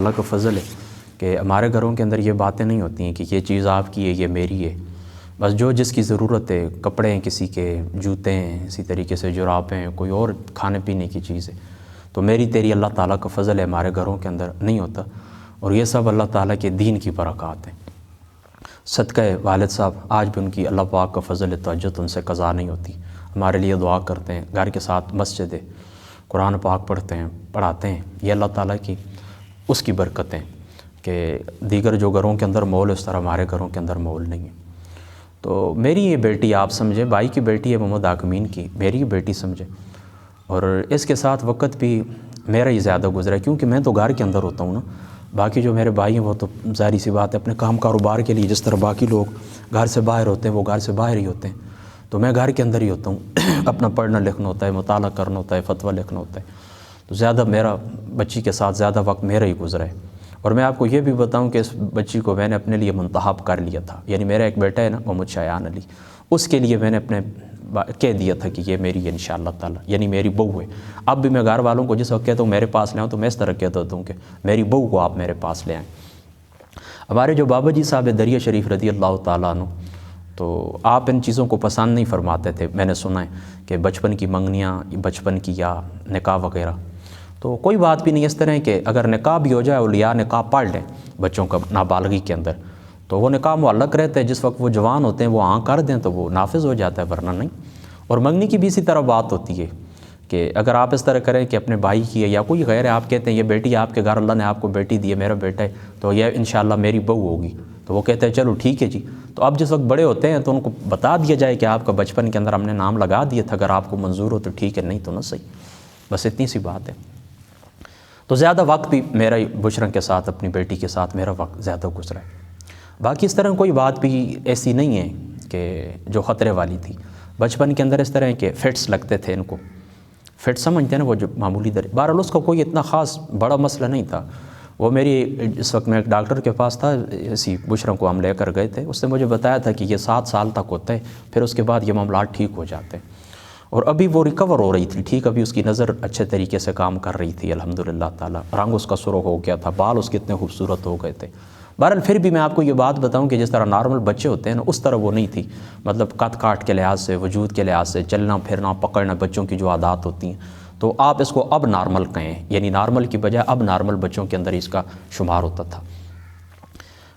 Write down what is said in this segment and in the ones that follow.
اللہ کا فضل ہے کہ ہمارے گھروں کے اندر یہ باتیں نہیں ہوتی ہیں کہ یہ چیز آپ کی ہے یہ میری ہے. بس جو جس کی ضرورت ہے، کپڑے ہیں کسی کے، جوتے ہیں، اسی طریقے سے جرابیں ہیں، کوئی اور کھانے پینے کی چیز ہے، تو میری تیری اللہ تعالیٰ کا فضل ہے ہمارے گھروں کے اندر نہیں ہوتا. اور یہ سب اللہ تعالیٰ کے دین کی برکات ہیں. صدقہ والد صاحب آج بھی ان کی اللہ پاک کا فضل ہے، تہجد ان سے قضا نہیں ہوتی. ہمارے لیے دعا کرتے ہیں، گھر کے ساتھ مسجد ہے، قرآن پاک پڑھتے ہیں، پڑھاتے ہیں. یہ اللہ تعالیٰ کی اس کی برکتیں کہ دیگر جو گھروں کے اندر مول ہے اس طرح ہمارے گھروں کے اندر مول نہیں ہے. تو میری یہ بیٹی آپ سمجھیں، بھائی کی بیٹی ہے محمد حاکمین کی، میری بیٹی سمجھیں. اور اس کے ساتھ وقت بھی میرا ہی زیادہ گزرا ہے کیونکہ میں تو گھر کے اندر ہوتا ہوں نا. باقی جو میرے بھائی ہیں وہ تو ظاہری سی بات ہے اپنے کام کاروبار کے لیے جس طرح باقی لوگ گھر سے باہر ہوتے ہیں وہ گھر سے باہر ہی ہوتے ہیں، تو میں گھر کے اندر ہی ہوتا ہوں. اپنا پڑھنا لکھنا ہوتا ہے، مطالعہ کرنا ہوتا ہے، فتویٰ لکھنا ہوتا ہے. تو زیادہ میرا بچی کے ساتھ زیادہ وقت میرا ہی گزرا ہے. اور میں آپ کو یہ بھی بتاؤں کہ اس بچی کو میں نے اپنے لیے منتخب کر لیا تھا. یعنی میرا ایک بیٹا ہے نا محمد شایان علی، اس کے لیے میں نے اپنے کہہ دیا تھا کہ یہ میری ہے انشاءاللہ تعالیٰ، یعنی میری بہو ہے. اب بھی میں گھر والوں کو جس وقت کہتا ہوں میرے پاس لے آؤں تو میں اس طرح کہتا ہوں کہ میری بہو کو آپ میرے پاس لے آئیں. ہمارے جو بابا جی صاحب دریا شریف رضی اللہ تعالیٰ عنہ، تو آپ ان چیزوں کو پسند نہیں فرماتے تھے. میں نے سنا ہے کہ بچپن کی منگنیاں، بچپن کی یا نکاح وغیرہ، تو کوئی بات بھی نہیں. اس طرح کہ اگر نکاح بھی ہو جائے اولیاء نکاح پڑھ لیں بچوں کا نابالغی کے اندر تو وہ نکاح معلق رہتا ہے. جس وقت وہ جوان ہوتے ہیں وہ ہاں کر دیں تو وہ نافذ ہو جاتا ہے، ورنہ نہیں. اور منگنی کی بھی اسی طرح بات ہوتی ہے کہ اگر آپ اس طرح کریں کہ اپنے بھائی کی ہے یا کوئی غیر ہے، آپ کہتے ہیں یہ بیٹی آپ کے گھر اللہ نے آپ کو بیٹی دی ہے، میرا بیٹا ہے تو یہ انشاءاللہ میری بہو ہوگی، تو وہ کہتے ہیں چلو ٹھیک ہے جی. تو اب جس وقت بڑے ہوتے ہیں تو ان کو بتا دیا جائے کہ آپ کا بچپن کے اندر ہم نے نام لگا دیا تھا، اگر آپ کو منظور ہو تو ٹھیک ہے، نہیں تو نہ صحیح. بس اتنی سی بات ہے. تو زیادہ وقت بھی میرا بشرا کے ساتھ، اپنی بیٹی کے ساتھ میرا وقت زیادہ گزرا ہے. باقی اس طرح کوئی بات بھی ایسی نہیں ہے کہ جو خطرے والی تھی. بچپن کے اندر اس طرح کے فٹس لگتے تھے ان کو، فٹ سمجھتے ہیں نا وہ جو معمولی بہرحال اس کا کوئی اتنا خاص بڑا مسئلہ نہیں تھا. وہ میری اس وقت میں ایک ڈاکٹر کے پاس تھا، اسی بشرا کو ہم لے کر گئے تھے. اس نے مجھے بتایا تھا کہ یہ 7 سال تک ہوتا ہے، پھر اس کے بعد یہ معاملات ٹھیک ہو جاتے ہیں. اور ابھی وہ ریکور ہو رہی تھی ٹھیک، ابھی اس کی نظر اچھے طریقے سے کام کر رہی تھی الحمدللہ تعالیٰ. رنگ اس کا سرخ ہو گیا تھا، بال اس کے اتنے خوبصورت ہو گئے تھے. بہرحال پھر بھی میں آپ کو یہ بات بتاؤں کہ جس طرح نارمل بچے ہوتے ہیں نا اس طرح وہ نہیں تھی. مطلب قد کاٹ کے لحاظ سے، وجود کے لحاظ سے، چلنا پھرنا پکڑنا، بچوں کی جو عادات ہوتی ہیں، تو آپ اس کو اب نارمل کہیں، یعنی نارمل کی بجائے اب نارمل بچوں کے اندر اس کا شمار ہوتا تھا.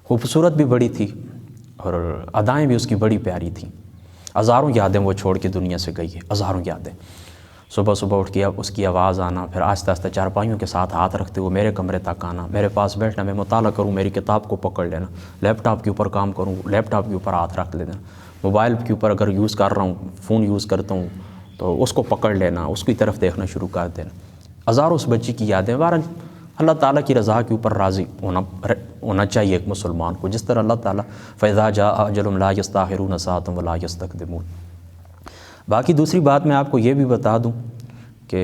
خوبصورت بھی بڑی تھی اور ادائیں بھی اس کی بڑی پیاری تھیں. ہزاروں یادیں وہ چھوڑ کے دنیا سے گئی ہے، ہزاروں یادیں. صبح صبح اٹھ کے اس کی آواز آنا، پھر آہستہ آہستہ چارپائیوں کے ساتھ ہاتھ رکھتے ہوئے میرے کمرے تک آنا، میرے پاس بیٹھنا، میں مطالعہ کروں، میری کتاب کو پکڑ لینا، لیپ ٹاپ کے اوپر کام کروں، لیپ ٹاپ کے اوپر ہاتھ رکھ لینا، موبائل کے اوپر اگر یوز کر رہا ہوں، فون یوز کرتا ہوں تو اس کو پکڑ لینا، اس کی طرف دیکھنا شروع کر دینا. ہزاروں اس بچی کی یادیں. بہرحال اللہ تعالیٰ کی رضا کے اوپر راضی ہونا چاہیے ایک مسلمان کو، جس طرح اللہ تعالیٰ فَإِذَا جَاءَ أَجَلُهُمْ لَا يَسْتَأْخِرُونَ سَاعَةً وَلَا يَسْتَقْدِمُونَ. باقی دوسری بات میں آپ کو یہ بھی بتا دوں کہ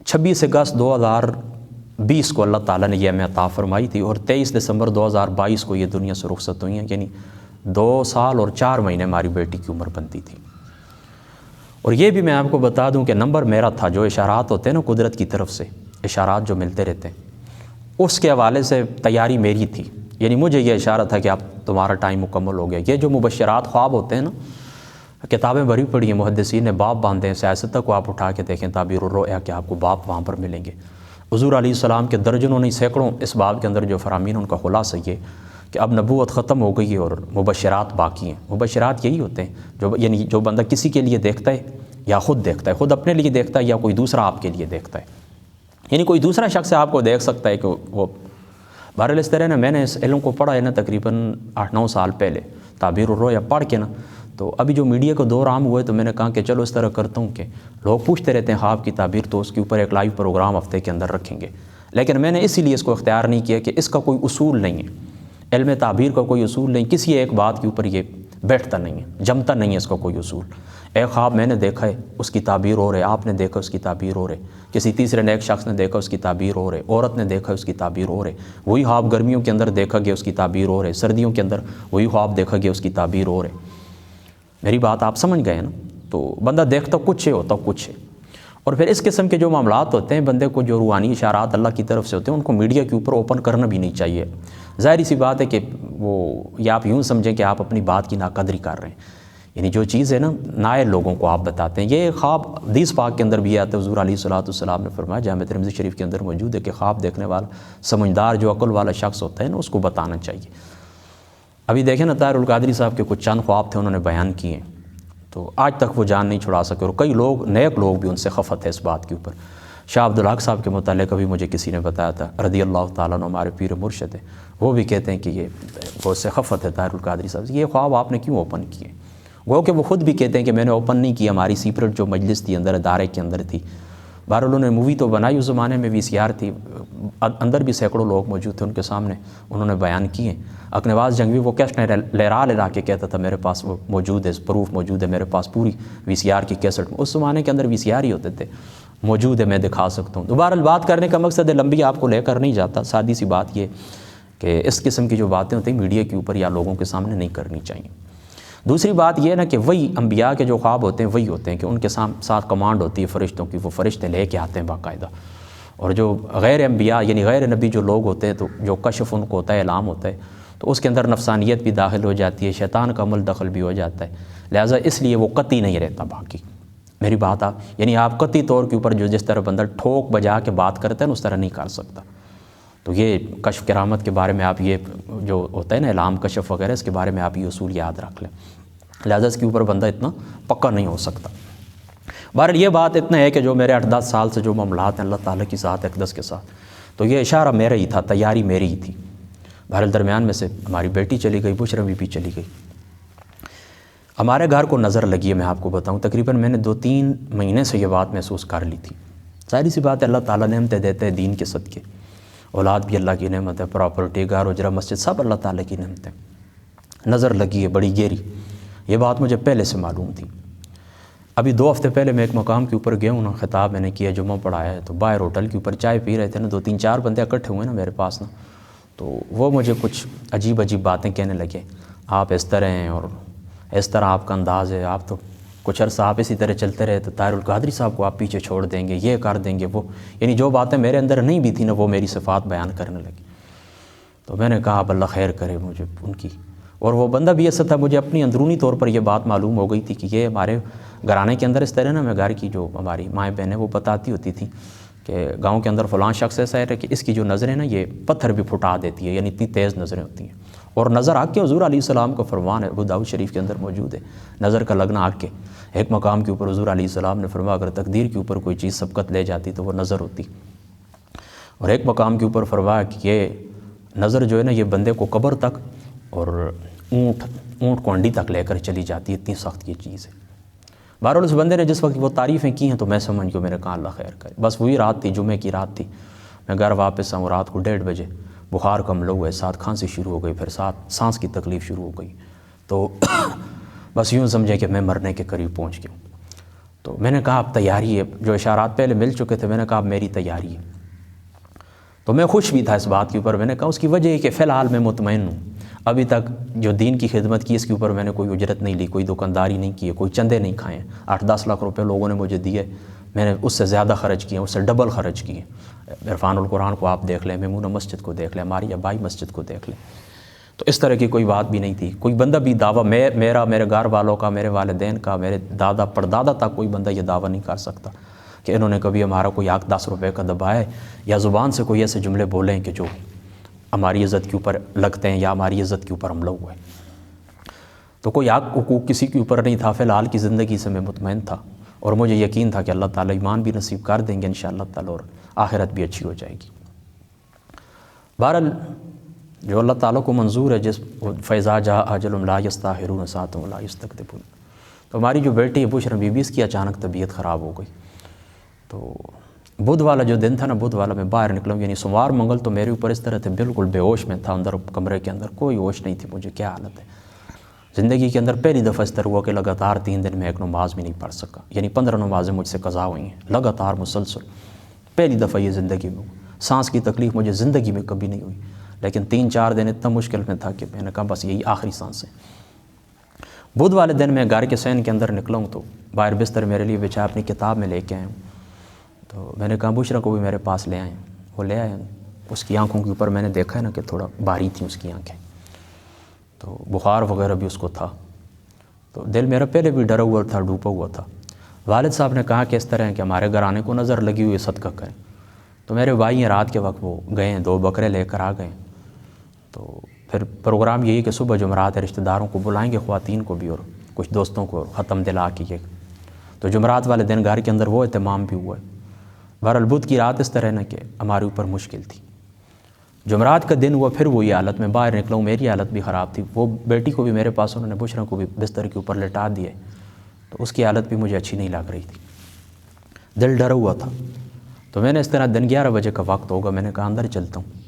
26 اگست 2020 کو اللہ تعالیٰ نے یہ ہمیں عطا فرمائی تھی اور 23 دسمبر 2022 کو یہ دنیا سے رخصت ہوئی ہیں. یعنی 2 سال اور 4 مہینے ہماری بیٹی کی عمر بنتی تھی. اور یہ بھی میں آپ کو بتا دوں کہ نمبر میرا تھا. جو اشارات ہوتے ہیں نا قدرت کی طرف سے، اشارات جو ملتے رہتے ہیں، اس کے حوالے سے تیاری میری تھی. یعنی مجھے یہ اشارہ تھا کہ اب تمہارا ٹائم مکمل ہو گیا. یہ جو مبشرات خواب ہوتے ہیں نا، کتابیں بھری پڑی ہیں، محدثین نے باب باندھے ہیں. سیاستہ کو آپ اٹھا کے دیکھیں تعبیر الرؤیا کہ آپ کو باب وہاں پر ملیں گے. حضور علیہ السلام کے درجنوں نہیں سینکڑوں اس باب کے اندر جو فرامین ان کا خلاصہ یہ کہ اب نبوت ختم ہو گئی ہے اور مبشرات باقی ہیں. مبشرات یہی ہوتے ہیں یعنی جو بندہ کسی کے لیے دیکھتا ہے یا خود دیکھتا ہے، خود اپنے لیے دیکھتا ہے یا کوئی دوسرا آپ کے لیے دیکھتا ہے. یعنی کوئی دوسرا شخص آپ کو دیکھ سکتا ہے کہ وہ. بہرحال اس طرح نا میں نے اس علم کو پڑھا ہے نا تقریباً 8-9 سال پہلے تعبیر الرؤیا پڑھ کے نا. تو ابھی جو میڈیا کو دور عام ہوئے تو میں نے کہا کہ چلو اس طرح کرتا ہوں کہ لوگ پوچھتے رہتے ہیں خواب کی تعبیر، تو اس کے اوپر ایک لائیو پروگرام ہفتے کے اندر رکھیں گے. لیکن میں نے اسی لیے اس کو اختیار نہیں کیا کہ اس کا کوئی اصول نہیں ہے، علم تعبیر کا کوئی اصول نہیں، کسی ایک بات کے اوپر یہ بیٹھتا نہیں ہے، جمتا نہیں ہے اس کا کوئی اصول. ایک خواب میں نے دیکھا ہے اس کی تعبیر ہو رہے، آپ نے دیکھا اس کی تعبیر ہو رہے، کسی تیسرے نیک شخص نے دیکھا اس کی تعبیر ہو رہے، عورت نے دیکھا اس کی تعبیر ہو رہے. وہی خواب گرمیوں کے اندر دیکھا گیا اس کی تعبیر ہو رہے، سردیوں کے اندر وہی خواب دیکھا گیا اس کی تعبیر ہو رہے. میری بات آپ سمجھ گئے نا. تو بندہ دیکھتا کچھ ہے ہوتا کچھ ہے. اور پھر اس قسم کے جو معاملات ہوتے ہیں بندے کو جو روحانی اشارات اللہ کی طرف سے ہوتے ہیں ان کو میڈیا کے اوپر اوپن کرنا بھی نہیں چاہیے. ظاہری سی بات ہے کہ یا آپ یوں سمجھیں کہ آپ اپنی بات کی ناقدری کر رہے ہیں. یعنی جو چیز ہے نا نائل لوگوں کو آپ بتاتے ہیں. یہ خواب حدیث پاک کے اندر بھی آتا ہے. حضور علیہ الصلوۃ والسلام نے فرمایا, جامع ترمذی شریف کے اندر موجود ہے, کہ خواب دیکھنے والا سمجھدار جو عقل والا شخص ہوتا ہے نا اس کو بتانا چاہیے. ابھی دیکھیں نا طاہر القادری صاحب کے کچھ چند خواب تھے انہوں نے بیان کیے, تو آج تک وہ جان نہیں چھڑا سکے, اور کئی لوگ نیک لوگ بھی ان سے خفت ہے اس بات کے اوپر. شاہ عبدالحق صاحب کے متعلق ابھی مجھے کسی نے بتایا تھا, رضی اللہ تعالیٰ عنہ, ہمارے پیر مرشد ہیں, وہ بھی کہتے ہیں کہ یہ وہ اس سے خفت ہے طاہر القادری صاحب. یہ خواب آپ نے کیوں اوپن کیے؟ وہ کہ وہ خود بھی کہتے ہیں کہ میں نے اوپن نہیں کیا, ہماری سیپریٹ جو مجلس تھی اندر ادارے کے اندر تھی. بہرحال انہوں نے مووی تو بنائی اس زمانے میں, VCR تھی, اندر بھی سینکڑوں لوگ موجود تھے ان کے سامنے, انہوں نے بیان کیے. اقنواس جنگوی وہ کیسٹ لہرا کے کہتا تھا میرے پاس وہ موجود ہے, پروف موجود ہے میرے پاس پوری VCR کی کیسٹ. اس زمانے کے اندر VCR ہی ہوتے تھے, موجود ہے, میں دکھا سکتا ہوں. دوبارہ بات کرنے کا مقصد ہے, لمبی آپ کو لے کر نہیں جاتا, سادی سی بات یہ کہ اس قسم کی جو باتیں ہوتی ہیں میڈیا کے اوپر یا لوگوں کے سامنے نہیں کرنی چاہیے. دوسری بات یہ نا کہ وہی انبیاء کے جو خواب ہوتے ہیں وہی ہوتے ہیں کہ ان کے ساتھ کمانڈ ہوتی ہے فرشتوں کی, وہ فرشتے لے کے آتے ہیں باقاعدہ. اور جو غیر انبیاء یعنی غیر نبی جو لوگ ہوتے ہیں تو جو کشف ان کو ہوتا ہے, علام ہوتا ہے, تو اس کے اندر نفسانیت بھی داخل ہو جاتی ہے, شیطان کا عمل دخل بھی ہو جاتا ہے. لہٰذا اس لیے وہ قطعی نہیں رہتا. باقی میری بات یعنی آپ قطعی طور کے اوپر جو جس طرح بندہ ٹھوک بجا کے بات کرتا ہے نا اس طرح نہیں کر سکتا. تو یہ کشف کرامت کے بارے میں آپ یہ جو ہوتا ہے نا علام کشف وغیرہ, اس کے بارے میں آپ یہ اصول یاد رکھ لیں. لہٰذا اس کے اوپر بندہ اتنا پکا نہیں ہو سکتا. بہرحال یہ بات اتنا ہے کہ جو میرے 8-10 سال سے جو معاملات ہیں اللہ تعالیٰ کی ذات اقدس کے ساتھ, تو یہ اشارہ میرا ہی تھا, تیاری میری ہی تھی. بہرحال درمیان میں سے ہماری بیٹی چلی گئی, بشرا بھی چلی گئی. ہمارے گھر کو نظر لگی ہے, میں آپ کو بتاؤں تقریباً میں نے 2-3 مہینے سے یہ بات محسوس کر لی تھی. ظاہری سی بات ہے اللہ تعالیٰ نعمتیں دیتے ہیں دین کے صدقے, اولاد بھی اللہ کی نعمت ہے, پراپرٹی, گھر اجرا, مسجد, سب اللہ تعالیٰ کی نعمتیں. نظر لگی ہے بڑی گہری, یہ بات مجھے پہلے سے معلوم تھی. ابھی 2 ہفتے پہلے میں ایک مقام کے اوپر گیا ہوں نا, خطاب میں نے کیا, جمعہ پڑھایا ہے, تو باہر ہوٹل کے اوپر چائے پی رہے تھے نا, 2-3-4 بندے اکٹھے ہوئے نا میرے پاس نا, تو وہ مجھے کچھ عجیب باتیں کہنے لگے. آپ اس طرح ہیں اور اس طرح آپ کا انداز ہے, آپ تو کچھ عرصہ آپ اسی طرح چلتے رہے تو طاہر القادری صاحب کو آپ پیچھے چھوڑ دیں گے, یہ کر دیں گے وہ. یعنی جو باتیں میرے اندر نہیں بھی تھیں نا وہ میری صفات بیان کرنے لگی. تو میں نے کہا اب اللہ خیر کرے مجھے ان کی. اور وہ بندہ بھی ایسا تھا, مجھے اپنی اندرونی طور پر یہ بات معلوم ہو گئی تھی کہ یہ ہمارے گھرانے کے اندر اس طرح نا, میں گھر کی جو ہماری مائیں بہنیں وہ بتاتی ہوتی تھیں کہ گاؤں کے اندر فلاں شخص ایسا ہے کہ اس کی جو نظریں نا یہ پتھر بھی پھٹا دیتی ہے, یعنی اتنی تیز نظریں ہوتی ہیں. اور نظر آگ کے حضور علیہ السلام کا فرمان ہے, ابو داؤد شریف کے اندر موجود ہے, نظر کا لگنا آگ کے. ایک مقام کے اوپر حضور علیہ السلام نے فرمایا اگر تقدیر کے اوپر کوئی چیز سبقت لے جاتی تو وہ نظر ہوتی. اور ایک مقام کے اوپر فرمایا کہ یہ نظر جو ہے نا یہ بندے کو قبر تک اور اونٹ کو انڈی تک لے کر چلی جاتی ہے, اتنی سخت یہ چیز ہے. بہرحال اس بندے نے جس وقت وہ تعریفیں کی ہیں تو میں سمجھ گیا, میں نے کہا اللہ خیر کرے. بس وہی رات تھی, جمعے کی رات تھی, میں گھر واپس آؤں رات کو 1:30 بجے, بخار کا حملہ ہوا ہے, ساتھ کھانسی شروع ہو گئی, پھر ساتھ سانس کی تکلیف شروع ہو گئی. تو بس یوں سمجھے کہ میں مرنے کے قریب پہنچ گیا. تو میں نے کہا اب تیاری ہے, جو اشارات پہلے مل چکے تھے, میں نے کہا اب میری تیاری ہے. تو میں خوش بھی تھا اس بات کے اوپر. میں نے کہا اس کی وجہ ہے کہ فی الحال میں مطمئن ہوں, ابھی تک جو دین کی خدمت کی اس کے اوپر میں نے کوئی اجرت نہیں لی, کوئی دکانداری نہیں کی ہے, کوئی چندے نہیں کھائے. 8-10 لاکھ روپے لوگوں نے مجھے دیے, میں نے اس سے زیادہ خرچ کیے, اس سے ڈبل خرچ کیے. عرفان القرآن کو آپ دیکھ لیں, میمونہ مسجد کو دیکھ لیں, ہماری ابائی مسجد کو دیکھ لیں. تو اس طرح کی کوئی بات بھی نہیں تھی. کوئی بندہ بھی دعویٰ میرا, میرے گھر والوں کا, میرے والدین کا, میرے دادا پردادا تک کوئی بندہ یہ دعویٰ نہیں کر سکتا کہ انہوں نے کبھی ہمارا کوئی 10 روپے کا دبایا ہے, یا زبان سے کوئی ایسے جملے بولیں کہ جو ہماری عزت کے اوپر لگتے ہیں یا ہماری عزت کے اوپر حملہ ہوا ہے. تو کوئی حقوق کسی کے اوپر نہیں تھا. فی الحال کی زندگی سے میں مطمئن تھا, اور مجھے یقین تھا کہ اللہ تعالیٰ ایمان بھی نصیب کر دیں گے انشاءاللہ تعالیٰ, اور آخرت بھی اچھی ہو جائے گی. بہرحال جو اللہ تعالیٰ کو منظور ہے, جس فیضا جا اجل لا یستاخرون ساعۃ ولا یستقدمون. تو ہماری جو بیٹی ہے بشرا بی بی, اس کی اچانک طبیعت خراب ہو گئی. تو بدھ والا جو دن تھا نا, بدھ والا میں باہر نکلا ہوں, یعنی سوموار منگل تو میرے اوپر اس طرح تھے بالکل بے ہوش میں تھا, اندر کمرے کے اندر کوئی ہوش نہیں تھی مجھے. کیا حالت ہے زندگی کے اندر, پہلی دفعہ اس طرح ہوا کہ لگاتار 3 دن میں ایک نماز بھی نہیں پڑھ سکا. یعنی 15 نمازیں مجھ سے قضا ہوئی ہیں لگاتار مسلسل, پہلی دفعہ یہ زندگی میں. سانس کی تکلیف مجھے زندگی میں کبھی نہیں ہوئی, لیکن 3-4 دن اتنا مشکل میں تھا کہ میں نے کہا بس یہی آخری سانس ہے. بدھ والے دن میں گھر کے سین کے اندر نکلا ہوں, تو باہر بستر میرے لیے بچھا, اپنی کتاب میں لے کے آیا ہوں. تو میں نے کہا بشرا کو بھی میرے پاس لے آئیں، وہ لے آئے۔ اس کی آنکھوں کے اوپر میں نے دیکھا ہے نا کہ تھوڑا بھاری تھیں اس کی آنکھیں، تو بخار وغیرہ بھی اس کو تھا، تو دل میرا پہلے بھی ڈرا ہوا تھا، ڈوبا ہوا تھا۔ والد صاحب نے کہا کہ اس طرح ہے کہ ہمارے گھر آنے کو نظر لگی ہوئی صدقہ کریں، تو میرے بھائی ہیں رات کے وقت وہ گئے ہیں، 2 بکرے لے کر آ گئے۔ تو پھر پروگرام یہی کہ صبح جمعرات رشتہ داروں کو بلائیں گے، خواتین کو بھی اور کچھ دوستوں کو ختم دلا کے یہ، تو جمعرات والے دن گھر کے اندر وہ اہتمام بھی ہوا ہے۔ بہرحال بدھ کی رات اس طرح نہ کہ ہمارے اوپر مشکل تھی۔ جمعرات کا دن ہوا، پھر وہی حالت میں باہر نکلا ہوں، میری حالت بھی خراب تھی، وہ بیٹی کو بھی میرے پاس انہوں نے بشرا کو بھی بستر کے اوپر لٹا دیے، تو اس کی حالت بھی مجھے اچھی نہیں لگ رہی تھی، دل ڈرا ہوا تھا۔ تو میں نے اس طرح دن 11 بجے کا وقت ہوگا، میں نے کہا اندر چلتا ہوں،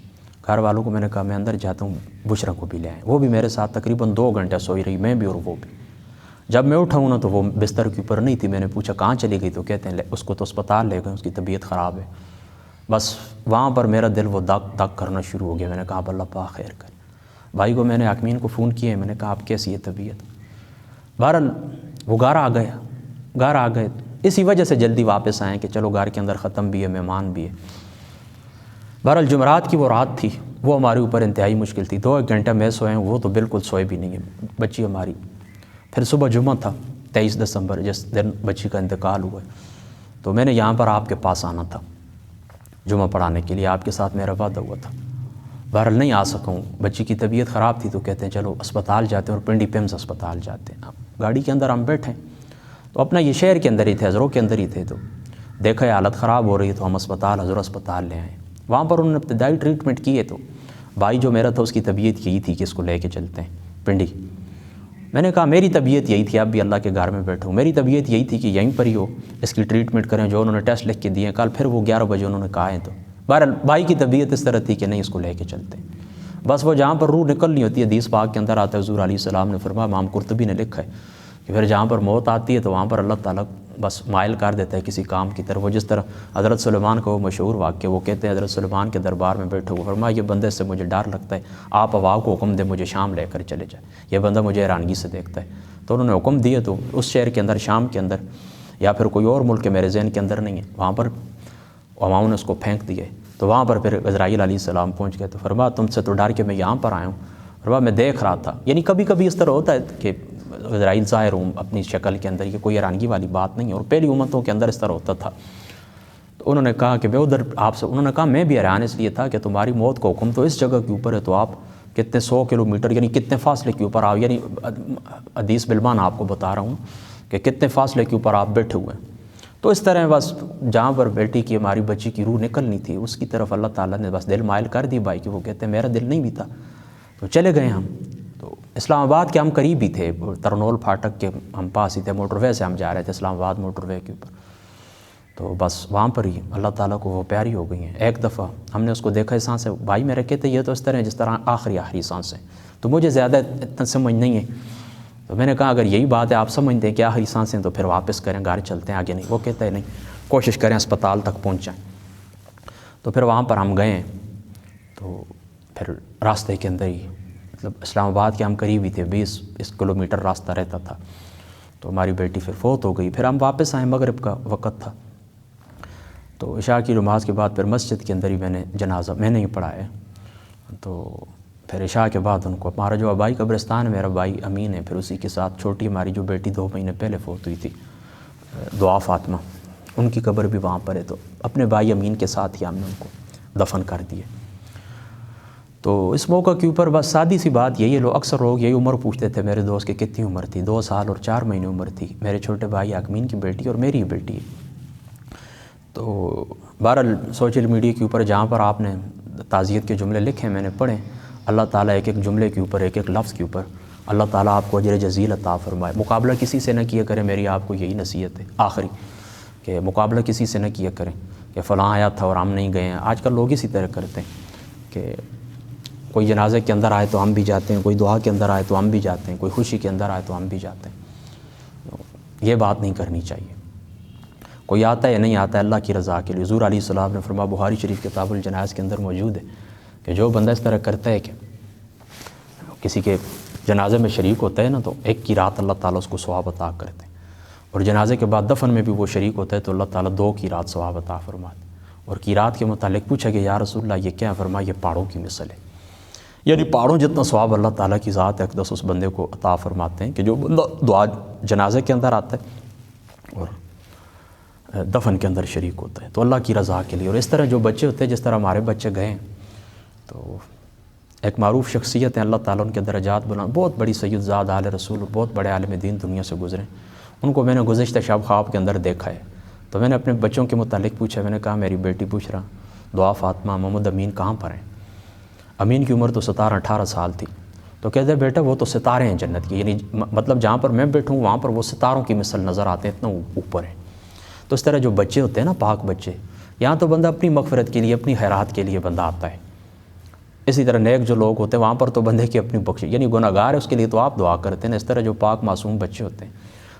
گھر والوں کو میں نے کہا میں اندر جاتا ہوں، بشرا کو بھی لے آئیں۔ وہ بھی میرے ساتھ تقریباً 2 گھنٹے سوئی رہی، میں بھی اور وہ بھی۔ جب میں اٹھا ہوں نا تو وہ بستر کے اوپر نہیں تھی، میں نے پوچھا کہاں چلی گئی، تو کہتے ہیں اس کو تو اسپتال لے گئے، اس کی طبیعت خراب ہے۔ بس وہاں پر میرا دل وہ دق دق کرنا شروع ہو گیا، میں نے کہا اللہ پاک خیر کر۔ بھائی کو میں نے حکمین کو فون کیا ہے، میں نے کہا آپ کیسی ہے طبیعت؟ بہرحال وہ گھر آ گئے، اسی وجہ سے جلدی واپس آئیں کہ چلو گھر کے اندر ختم بھی ہے، مہمان بھی ہے۔ بہرحال جمعرات کی وہ رات تھی، وہ ہمارے اوپر انتہائی مشکل تھی، 2 گھنٹہ میں سوئے ہیں، وہ تو بالکل سوئے بھی نہیں ہے بچی ہماری۔ پھر صبح جمعہ تھا 23 دسمبر، جس دن بچی کا انتقال ہوا ہے، تو میں نے یہاں پر آپ کے پاس آنا تھا جمعہ پڑھانے کے لیے، آپ کے ساتھ میرا وعدہ ہوا تھا۔ بہرحال نہیں آ سکا ہوں، بچی کی طبیعت خراب تھی، تو کہتے ہیں چلو اسپتال جاتے ہیں، اور پنڈی پیمز اسپتال جاتے ہیں۔ گاڑی کے اندر ہم بیٹھے، تو اپنا یہ شہر کے اندر ہی تھے، ہزروں کے اندر ہی تھے، تو دیکھا حالت خراب ہو رہی ہے، تو ہم ہزور اسپتال لے آئے۔ وہاں پر انہوں نے ابتدائی ٹریٹمنٹ کیے، تو بھائی جو میرا تھا اس کی طبیعت یہی تھی کہ اس کو لے کے چلتے ہیں پنڈی۔ میں نے کہا میری طبیعت یہی تھی، اب بھی اللہ کے گھر میں بیٹھا ہوں، میری طبیعت یہی تھی کہ یہیں پر ہی ہو، اس کی ٹریٹمنٹ کریں، جو انہوں نے ٹیسٹ لکھ کے دیے کل، پھر وہ 11 بجے انہوں نے کہا ہے۔ تو بہرحال بھائی کی طبیعت اس طرح تھی کہ نہیں اس کو لے کے چلتے ہیں۔ بس وہ جہاں پر روح نکلنی ہوتی ہے، حدیث پاک کے اندر آتا ہے، حضور علیہ السلام نے فرمایا، امام قرطبی نے لکھا ہے کہ پھر جہاں پر موت آتی ہے تو وہاں پر اللہ تعالیٰ بس مائل کر دیتا ہے کسی کام کی طرف۔ وہ جس طرح حضرت سلیمان کا وہ مشہور واقعہ، وہ کہتے ہیں حضرت سلیمان کے دربار میں بیٹھے ہوئے، فرمایا یہ بندے سے مجھے ڈر لگتا ہے، آپ ہوا کو حکم دیں مجھے شام لے کر چلے جائے، یہ بندہ مجھے حیرانگی سے دیکھتا ہے۔ تو انہوں نے حکم دیا، تو اس شہر کے اندر، شام کے اندر یا پھر کوئی اور ملک کے میرے ذہن کے اندر نہیں ہے، وہاں پر عوام نے اس کو پھینک دیا۔ تو وہاں پر پھر عزرائیل علیہ السلام پہنچ گئے، تو فرمایا تم سے تو ڈر کے میں یہاں پر آیا ہوں، فرمایا میں دیکھ رہا تھا، یعنی کبھی کبھی اس طرح ہوتا ہے کہ عزرائیل ظاہر ہوں اپنی شکل کے اندر، یہ کوئی حیرانگی والی بات نہیں ہے، اور پہلی امتوں کے اندر اس طرح ہوتا تھا۔ تو انہوں نے کہا کہ میں ادھر آپ سے، انہوں نے کہا میں بھی حیران اس لیے تھا کہ تمہاری موت کا حکم تو اس جگہ کے اوپر ہے، تو آپ کتنے 100 کلومیٹر یعنی کتنے فاصلے کے اوپر آپ، یعنی حدیث بالمان آپ کو بتا رہا ہوں کہ کتنے فاصلے کے اوپر آپ بیٹھے ہوئے ہیں۔ تو اس طرح بس جہاں پر بیٹی کی، ہماری بچی کی روح نکلنی تھی، اس کی طرف اللہ تعالیٰ نے بس دل مائل کر دی بھائی کہ وہ کہتے ہیں میرا دل نہیں بھی تھا، تو چلے گئے ہم۔ تو اسلام آباد کے ہم قریب ہی تھے، ترنول پھاٹک کے ہم پاس ہی تھے، موٹر وے سے ہم جا رہے تھے اسلام آباد موٹر وے کے اوپر۔ تو بس وہاں پر ہی اللہ تعالیٰ کو وہ پیاری ہو گئی ہیں۔ ایک دفعہ ہم نے اس کو دیکھا سانسیں، بھائی میرے کہتے یہ تو اس طرح جس طرح آخری سانسیں، تو مجھے زیادہ اتنا سمجھ نہیں ہے، تو میں نے کہا اگر یہی بات ہے آپ سمجھتے ہیں کہ آخری سانسیں، تو پھر واپس کریں، گھر چلتے ہیں، آگے نہیں۔ وہ کہتا ہے نہیں، کوشش کریں اسپتال تک پہنچائیں۔ تو پھر وہاں پر ہم گئے، تو پھر راستے کے اندر ہی، مطلب اسلام آباد کے ہم قریب ہی تھے، 20 کلومیٹر راستہ رہتا تھا، تو ہماری بیٹی پھر فوت ہو گئی۔ پھر ہم واپس آئے، مغرب کا وقت تھا، تو عشاء کی نماز کے بعد پھر مسجد کے اندر ہی میں نے جنازہ میں نے ہی پڑھایا۔ تو پھر عشاء کے بعد ان کو، ہمارا جو آبائی قبرستان ہے، میرا بھائی امین ہے، پھر اسی کے ساتھ چھوٹی ہماری جو بیٹی 2 مہینے پہلے فوت ہوئی تھی، دعا فاطمہ، ان کی قبر بھی وہاں پر ہے، تو اپنے بھائی امین کے ساتھ ہی ہم نے ان کو دفن کر دیے۔ تو اس موقع کے اوپر بس سادی سی بات یہی ہے، لوگ اکثر لوگ یہی عمر پوچھتے تھے میرے دوست کہ کتنی عمر تھی، 2 سال اور 4 مہینے عمر تھی، میرے چھوٹے بھائی حکمین کی بیٹی اور میری بیٹی ہے۔ تو بہرحال سوشل میڈیا کے اوپر جہاں پر آپ نے تعزیت کے جملے لکھے میں نے پڑھے، اللہ تعالیٰ ایک ایک جملے کے اوپر، ایک ایک لفظ کے اوپر اللہ تعالیٰ آپ کو اجر جزیل عطا فرمائے۔ مقابلہ کسی سے نہ کیا کریں، میری آپ کو یہی نصیحت ہے آخری، کہ مقابلہ کسی سے نہ کیا کریں کہ فلاں آیا تھا اور ہم نہیں گئے ہیں۔ آج کل لوگ اسی طرح کرتے ہیں کہ کوئی جنازے کے اندر آئے تو ہم بھی جاتے ہیں، کوئی دعا کے اندر آئے تو ہم بھی جاتے ہیں، کوئی خوشی کے اندر آئے تو ہم بھی جاتے ہیں۔ یہ بات نہیں کرنی چاہیے۔ کوئی آتا ہے یا نہیں آتا ہے اللہ کی رضا کے لیے۔ حضور علیہ السلام نے فرمایا، بخاری شریف کتاب الجنائز کے اندر موجود ہے کہ جو بندہ اس طرح کرتا ہے کہ کسی کے جنازے میں شریک ہوتا ہے نا، تو ایک کی رات اللہ تعالیٰ اس کو ثواب عطا کرتے ہیں۔ اور جنازے کے بعد دفن میں بھی وہ شریک ہوتا ہے تو اللہ تعالیٰ 2 قیرات ثواب عطا فرماتے ہیں۔ اور قیرات کے متعلق پوچھا کہ یا رسول اللہ یہ کیا؟ فرمایا یہ پہاڑوں کی مثل ہے، یعنی پہاڑوں جتنا ثواب اللہ تعالیٰ کی ذات اقدس اس بندے کو عطا فرماتے ہیں کہ جو بندہ دعا جنازے کے اندر آتا ہے اور دفن کے اندر شریک ہوتا ہے تو اللہ کی رضا کے لیے۔ اور اس طرح جو بچے ہوتے ہیں، جس طرح ہمارے بچے گئے ہیں تو ایک معروف شخصیت ہے، اللہ تعالیٰ ان کے درجات بلند، بہت بڑی سید زاد آل رسول، بہت بڑے عالم دین دنیا سے گزرے، ان کو میں نے گزشتہ شب خواب کے اندر دیکھا ہے۔ تو میں نے اپنے بچوں کے متعلق پوچھا، میں نے کہا میری بیٹی پوچھ رہا دعا فاطمہ محمد امین کہاں پر ہیں؟ امین کی عمر تو 17-18 سال تھی۔ تو کہتے ہیں بیٹا وہ تو ستارے ہیں جنت کی، یعنی مطلب جہاں پر میں بیٹھوں وہاں پر وہ ستاروں کی مثل نظر آتے ہیں، اتنا اوپر ہیں۔ تو اس طرح جو بچے ہوتے ہیں نا، پاک بچے، یہاں تو بندہ اپنی مغفرت کے لیے، اپنی خیرات کے لیے بندہ آتا ہے۔ اسی طرح نیک جو لوگ ہوتے ہیں وہاں پر تو بندے کی اپنی بخشش، یعنی گناہ گار ہے اس کے لیے تو آپ دعا کرتے ہیں۔ اس طرح جو پاک معصوم بچے ہوتے ہیں،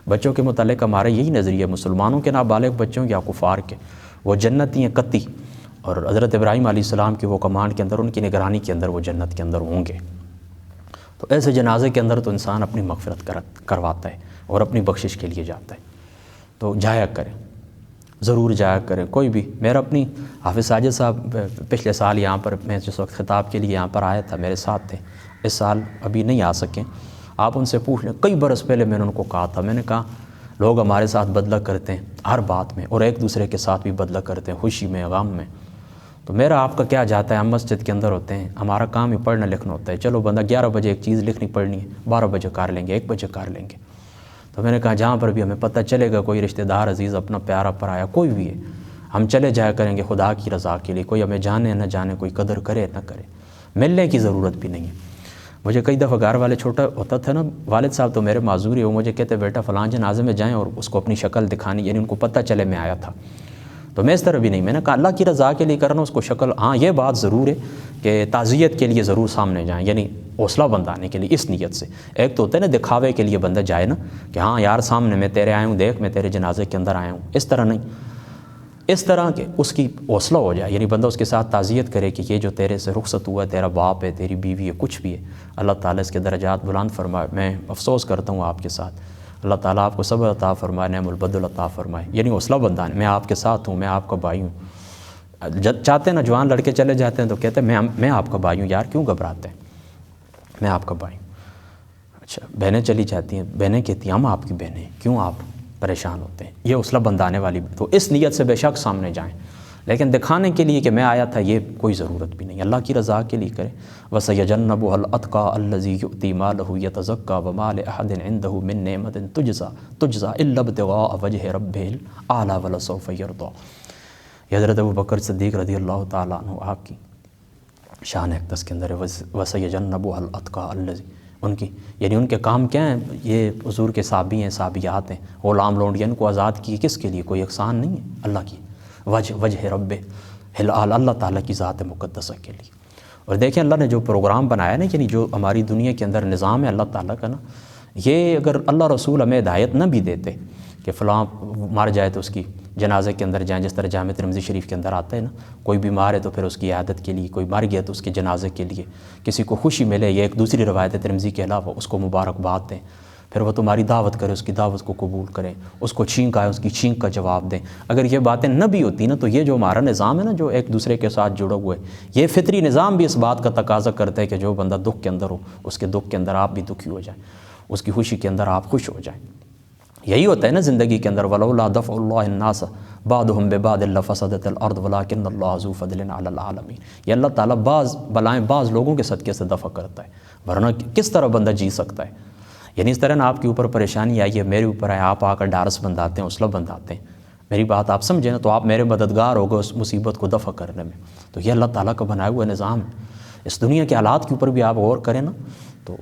بچوں کے متعلق ہمارا یہی نظریہ، مسلمانوں کے نابالغ بچوں یا کفار کے، وہ جنتی ہیں قطعی، اور حضرت ابراہیم علیہ السلام کی وہ کمانڈ کے اندر، ان کی نگرانی کے اندر وہ جنت کے اندر ہوں گے۔ تو ایسے جنازے کے اندر تو انسان اپنی مغفرت کرواتا ہے اور اپنی بخشش کے لیے جاتا ہے۔ تو جایا کریں، ضرور جایا کریں۔ کوئی بھی، میرا اپنی حافظ ساجد صاحب پچھلے سال یہاں پر، میں جس وقت خطاب کے لیے یہاں پر آیا تھا میرے ساتھ تھے، اس سال ابھی نہیں آ سکیں، آپ ان سے پوچھ لیں۔ کئی برس پہلے میں نے ان کو کہا تھا، میں نے کہا لوگ ہمارے ساتھ بدلہ کرتے ہیں ہر بات میں، اور ایک دوسرے کے ساتھ بھی بدلہ کرتے ہیں، خوشی میں غم میں، تو میرا آپ کا کیا جاتا ہے؟ ہم مسجد کے اندر ہوتے ہیں، ہمارا کام ہی پڑھنا لکھنا ہوتا ہے، چلو بندہ 11 بجے ایک چیز لکھنی پڑھنی ہے، 12 بجے کر لیں گے، 1 بجے کر لیں گے۔ تو میں نے کہا جہاں پر بھی ہمیں پتہ چلے گا کوئی رشتہ دار عزیز اپنا پیارا پر آیا، کوئی بھی ہے، ہم چلے جایا کریں گے خدا کی رضا کے لیے، کوئی ہمیں جانے نہ جانے، کوئی قدر کرے نہ کرے، ملنے کی ضرورت بھی نہیں ہے۔ مجھے کئی دفعہ گھر والے، چھوٹا ہوتا تھا نا، والد صاحب تو میرے معذور ہی، وہ مجھے کہتے بیٹا فلاں جنازے میں جائیں اور اس کو اپنی شکل دکھانی، یعنی ان کو پتہ چلے میں آیا تھا۔ تو میں اس طرح بھی نہیں، میں نے کہا اللہ کی رضا کے لیے کرنا، اس کو شکل، ہاں یہ بات ضرور ہے کہ تعزیت کے لیے ضرور سامنے جائیں، یعنی حوصلہ بندانے کے لیے اس نیت سے۔ ایک تو ہوتا ہے نا دکھاوے کے لیے بندہ جائے نا کہ ہاں یار سامنے میں تیرے آیا ہوں، دیکھ میں تیرے جنازے کے اندر آیا ہوں، اس طرح نہیں، اس طرح کہ اس کی حوصلہ ہو جائے، یعنی بندہ اس کے ساتھ تعزیت کرے کہ یہ جو تیرے سے رخصت ہوا ہے، تیرا باپ ہے، تیری بیوی ہے، کچھ بھی ہے، اللہ تعالیٰ اس کے درجات بلند فرمائے۔ میں افسوس کرتا ہوں آپ کے ساتھ، اللہ تعالیٰ آپ کو صبر عطا فرمائے، نعم البدل عطا فرمائے، یعنی حوصلہ بندانے، میں آپ کے ساتھ ہوں، میں آپ کا بھائی ہوں۔ چاہتے ہیں نا جوان لڑکے چلے جاتے ہیں تو کہتے ہیں میں آپ کا بھائی ہوں، یار کیوں گھبراتے ہیں، میں آپ کا بھائی ہوں۔ اچھا بہنیں چلی جاتی ہیں، بہنیں کہتی ہیں ہم آپ کی بہنیں ہیں، کیوں آپ پریشان ہوتے ہیں، یہ حوصلہ بندانے والی، تو اس نیت سے بے شک سامنے جائیں، لیکن دکھانے کے لیے کہ میں آیا تھا یہ کوئی ضرورت بھی نہیں، اللہ کی رضا کے لیے کریں۔ وَسَيَجَنَّبُهَا الْأَتْقَى الَّذِي يُؤْتِي مَالَهُ يَتَزَكَّى وَمَا لِأَحَدٍ عِندَهُ مِن نِّعْمَةٍ تُجْزَى إِلَّا ابْتِغَاءَ وَجْهِ رَبِّهِ الْأَعْلَىٰ وَلَسَوْفَ يَرْضَىٰ۔ یہ حضرت ابوبکر صدیق رضی اللہ تعالیٰ عنہ آپ کی شان اقدس کے اندر ہے، وَسَيَجَنَّبُهَا الْأَتْقَى الَّذِي، ان کی یعنی ان کے کام کیا ہیں، یہ حضور کے صحابی ہیں، صحابیات ہیں، غلام لونڈین کو آزاد کیے، کس کے لیے، کوئی احسان نہیں ہے، اللہ کی وجہ رب اللہ تعالیٰ کی ذات مقدسہ کے لیے۔ اور دیکھیں اللہ نے جو پروگرام بنایا نا، یعنی جو ہماری دنیا کے اندر نظام ہے اللہ تعالیٰ کا نا، یہ اگر اللہ رسول ہمیں ہدایت نہ بھی دیتے کہ فلاں مر جائے تو اس کی جنازے کے اندر جائیں، جس طرح جامع ترمذی شریف کے اندر آتا ہے نا، کوئی بیمار ہے تو پھر اس کی عیادت کے لیے، کوئی مر گیا تو اس کے جنازے کے لیے، کسی کو خوشی ملے، یہ ایک دوسری روایت ہے ترمذی کے علاوہ، اس کو مبارکباد دیں، پھر وہ تمہاری دعوت کرے، اس کی دعوت کو قبول کریں، اس کو چھینک آئے اس کی چھینک کا جواب دیں۔ اگر یہ باتیں نہ بھی ہوتی نا تو یہ جو ہمارا نظام ہے نا، جو ایک دوسرے کے ساتھ جڑا ہوا ہے، یہ فطری نظام بھی اس بات کا تقاضا کرتا ہے کہ جو بندہ دکھ کے اندر ہو، اس کے دکھ کے اندر آپ بھی دکھی ہو جائیں، اس کی خوشی کے اندر آپ خوش ہو جائیں۔ یہی ہوتا ہے نا زندگی کے اندر، وَلَوْلَا دَفْعُ اللَّهِ النَّاسَ بَعْضُهُم بِبَعْضٍ لَفَسَدَتِ الْأَرْضُ وَلَٰكِنَّ اللَّهَ ذُو فَضْلٍ عَلَى الْعَالَمِينَ۔ یہ اللہ تعالیٰ بعض بلائیں بعض لوگوں کے صدقے سے دفع کرتا ہے، ورنہ کس طرح بندہ جی سکتا ہے۔ یعنی اس طرح نا آپ کے اوپر پریشانی آئی ہے، میرے اوپر آئے، آپ آ کر ڈارس بندھاتے ہیں، حوصلہ بندھاتے ہیں، میری بات آپ سمجھیں نا، تو آپ میرے مددگار ہو گئے اس مصیبت کو دفع کرنے میں۔ تو یہ اللہ تعالیٰ کا بنایا ہوا نظام ہے۔ اس دنیا کے حالات کے اوپر بھی آپ غور کریں نا، تو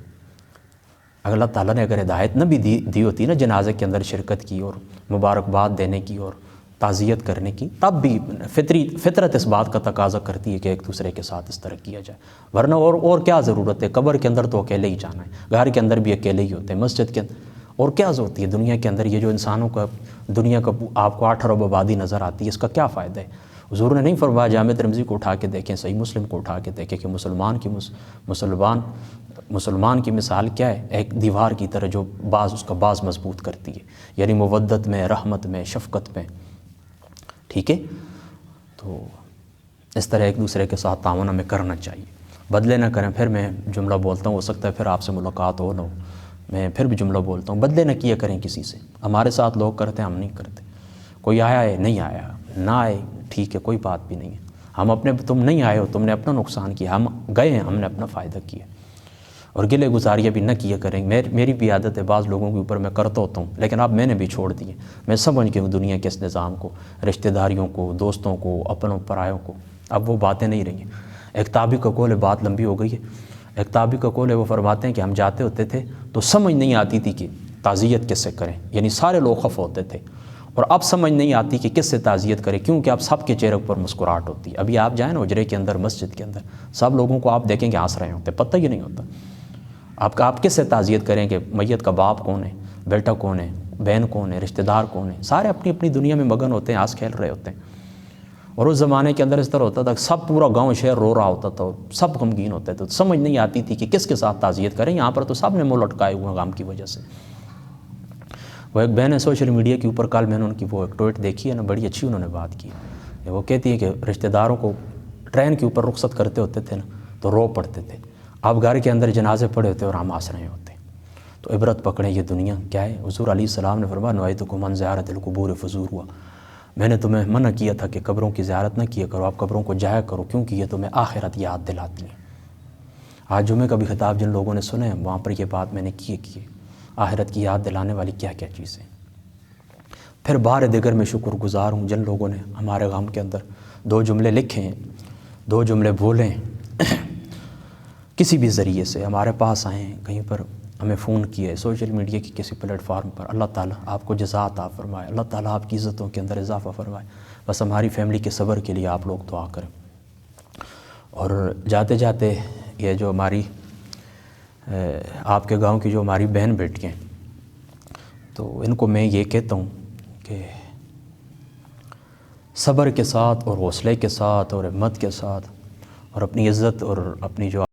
اگر اللہ تعالیٰ نے اگر ہدایت نہ بھی دی ہوتی نا جنازے کے اندر شرکت کی اور مبارکباد دینے کی اور تعزیت کرنے کی، تب بھی فطرت اس بات کا تقاضا کرتی ہے کہ ایک دوسرے کے ساتھ اس طرح کیا جائے، ورنہ اور کیا ضرورت ہے، قبر کے اندر تو اکیلے ہی جانا ہے، گھر کے اندر بھی اکیلے ہی ہوتے ہیں، مسجد کے اندر اور کیا ضرورت ہے دنیا کے اندر، یہ جو انسانوں کا دنیا کا آپ کو 8 ارب آبادی نظر آتی ہے، اس کا کیا فائدہ ہے؟ حضور نے نہیں فرمایا جامع ترمذی کو اٹھا کے دیکھیں، صحیح مسلم کو اٹھا کے دیکھیں کہ مسلمان کی مثال کیا ہے؟ ایک دیوار کی طرح جو اس کا باز مضبوط کرتی ہے، یعنی مودت میں، رحمت میں، شفقت میں، ٹھیک ہے؟ تو اس طرح ایک دوسرے کے ساتھ تعاون ہمیں کرنا چاہیے، بدلے نہ کریں۔ پھر میں جملہ بولتا ہوں، ہو سکتا ہے پھر آپ سے ملاقات ہو نہ ہو، میں پھر بھی جملہ بولتا ہوں، بدلے نہ کیا کریں کسی سے۔ ہمارے ساتھ لوگ کرتے ہیں، ہم نہیں کرتے۔ کوئی آیا ہے، نہیں آیا، نہ آئے، ٹھیک ہے، کوئی بات بھی نہیں ہے۔ ہم اپنے، تم نہیں آئے ہو، تم نے اپنا نقصان کیا، ہم گئے ہیں، ہم نے اپنا فائدہ کیا۔ اور گلے گزاریاں بھی نہ کیا کریں۔ میری بھی عادت ہے، بعض لوگوں کے اوپر میں کرتا ہوتا ہوں، لیکن اب میں نے بھی چھوڑ دیے۔ میں سمجھ گیا ہوں دنیا کے اس نظام کو، رشتہ داریوں کو، دوستوں کو، اپنوں پرایوں کو۔ اب وہ باتیں نہیں رہی ہیں۔ ایک تابعی کا قول ہے، بات لمبی ہو گئی ہے، ایک تابعی کا قول ہے، وہ فرماتے ہیں کہ ہم جاتے ہوتے تھے تو سمجھ نہیں آتی تھی کہ تعزیت کس سے کریں، یعنی سارے لوگ خفا ہوتے تھے، اور اب سمجھ نہیں آتی کہ کس سے تعزیت کریں، کیونکہ اب سب کے چہرے پر مسکراہٹ ہوتی ہے۔ ابھی آپ جائیں نا حجرے کے اندر، مسجد کے اندر، سب لوگوں کو آپ دیکھیں کہ ہنس رہے ہوتے، پتہ ہی نہیں ہوتا آپ کس سے تعزیت کریں کہ میت کا باپ کون ہے، بیٹا کون ہے، بہن کون ہے، رشتہ دار کون ہے، سارے اپنی اپنی دنیا میں مگن ہوتے ہیں، ہنس کھیل رہے ہوتے ہیں۔ اور اس زمانے کے اندر اس طرح ہوتا تھا کہ سب پورا گاؤں شہر رو رہا ہوتا تھا، اور سب غمگین ہوتے تھے، تو سمجھ نہیں آتی تھی کہ کس کے ساتھ تعزیت کریں۔ یہاں پر تو سب نے منہ لٹکائے ہوئے ہیں غم کی وجہ سے۔ وہ ایک بہن ہے سوشل میڈیا کے اوپر، کل میں نے ان کی وہ ایک ٹویٹ دیکھی ہے نا، بڑی اچھی انہوں نے بات کی ہے۔ وہ کہتی ہے کہ رشتہ داروں کو ٹرین کے اوپر رخصت کرتے ہوتے تھے نا تو رو پڑتے تھے، اب گھر کے اندر جنازے پڑے ہوتے اور ہم ہنس رہے ہوتے۔ تو عبرت پکڑیں، یہ دنیا کیا ہے۔ حضور علیہ السلام نے فرمایا نہیتکم عن زیارت القبور فزوروہا، میں نے تمہیں منع کیا تھا کہ قبروں کی زیارت نہ کیا کرو، آپ قبروں کو جایا کرو، کیونکہ یہ تمہیں آخرت یاد دلاتی ہیں۔ آج جمعے کا بھی خطاب جن لوگوں نے سنے ہیں، وہاں پر یہ بات میں نے کی آخرت کی یاد دلانے والی کیا کیا چیزیں۔ پھر بار دیگر میں شکر گزار ہوں جن لوگوں نے ہمارے غم کے اندر 2 جملے لکھے ہیں، 2 جملے بولے ہیں، کسی بھی ذریعے سے ہمارے پاس آئے ہیں، کہیں پر ہمیں فون کیا ہے، سوشل میڈیا کی کسی پلیٹ فارم پر۔ اللہ تعالیٰ آپ کو جزا عطا فرمائے، اللہ تعالیٰ آپ کی عزتوں کے اندر اضافہ فرمائے۔ بس ہماری فیملی کے صبر کے لیے آپ لوگ دعا کریں۔ اور جاتے جاتے یہ جو ہماری آپ کے گاؤں کی جو ہماری بہن بیٹیاں ہیں، تو ان کو میں یہ کہتا ہوں کہ صبر کے ساتھ اور حوصلے کے ساتھ اور ہمت کے ساتھ اور اپنی عزت اور اپنی جو